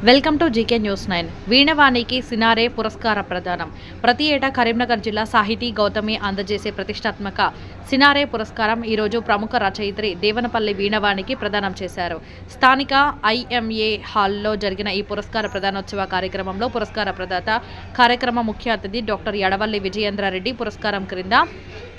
Welcome to GK news 9. వీణవాణికి సినారే పురస్కార ప్రదానం. ప్రతి ఏటా కరీంనగర్ జిల్లా సాహితీ గౌతమి అందజేసే ప్రతిష్టాత్మక సినారే పురస్కారం ఈరోజు ప్రముఖ రచయిత్రి దేవనపల్లి వీణవాణికి ప్రదానం చేశారు. స్థానిక ఐఎంఏ హాల్లో జరిగిన ఈ పురస్కార ప్రదానోత్సవ కార్యక్రమంలో పురస్కార ప్రదాత కార్యక్రమ ముఖ్య అతిథి డాక్టర్ యడవల్లి విజయేంద్రారెడ్డి పురస్కారం క్రింద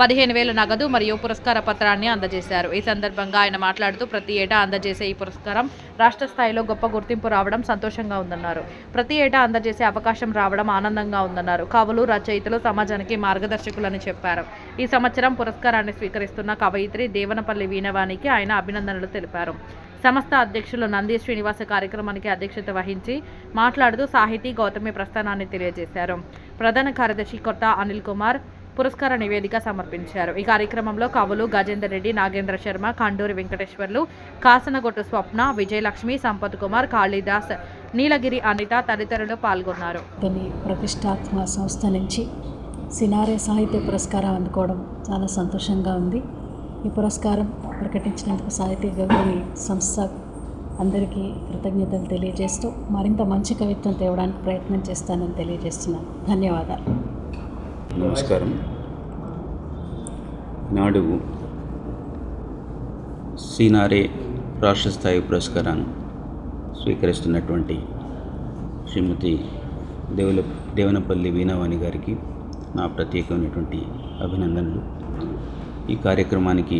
15,000 నగదు మరియు పురస్కార పత్రాన్ని అందజేశారు. ఈ సందర్భంగా ఆయన మాట్లాడుతూ ప్రతి ఏటా అందజేసే ఈ పురస్కారం రాష్ట్ర స్థాయిలో గొప్ప గుర్తింపు రావడం సంతోషంగా ఉందన్నారు. ప్రతి ఏటా అందజేసే అవకాశం రావడం ఆనందంగా ఉందన్నారు. కవులు, రచయితలు సమాజానికి మార్గదర్శకులని చెప్పారు. ఈ సంవత్సరం పురస్కారాన్ని స్వీకరిస్తున్న కవయిత్రి దేవనపల్లి వీణవాణికి ఆయన అభినందనలు తెలిపారు. సంస్థ అధ్యక్షులు నంది శ్రీనివాస కార్యక్రమానికి అధ్యక్షత వహించి మాట్లాడుతూ సాహితీ గౌతమి ప్రస్థానాన్ని తెలియజేశారు. ప్రధాన కార్యదర్శి కొత్త అనిల్ కుమార్ పురస్కార నివేదిక సమర్పించారు. ఈ కార్యక్రమంలో కవులు గజేందర్ రెడ్డి, నాగేంద్ర శర్మ, కండూరి వెంకటేశ్వర్లు, కాసనగొట్టు స్వప్న, విజయలక్ష్మి, సంపత్ కుమార్, కాళీదాస్, నీలగిరి అనిత తదితరులు పాల్గొన్నారు. ప్రతిష్టాత్మక సంస్థ నుంచి సినారే సాహిత్య పురస్కారం అందుకోవడం చాలా సంతోషంగా ఉంది. ఈ పురస్కారం ప్రకటించినందుకు సాహిత్య గౌరవి సంస్థ అందరికీ కృతజ్ఞతలు తెలియజేస్తూ మరింత మంచి కవిత్వం తేవడానికి ప్రయత్నం చేస్తానని తెలియజేస్తున్నాను. ధన్యవాదాలు. నమస్కారం. నాడు సినారే రాష్ట్ర స్థాయి పురస్కారాన్ని స్వీకరిస్తున్నటువంటి శ్రీమతి దేవనపల్లి వీణవాణి గారికి నా ప్రత్యేకమైనటువంటి అభినందనలు. ఈ కార్యక్రమానికి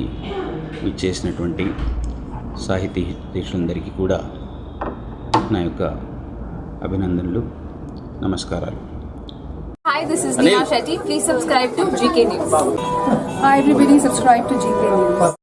విచ్చేసినటువంటి సాహితీయులందరికీ కూడా నా యొక్క అభినందనలు, నమస్కారాలు. Hi, this is Neha Shetty. Please subscribe to GK News. Hi everybody, subscribe to GK News.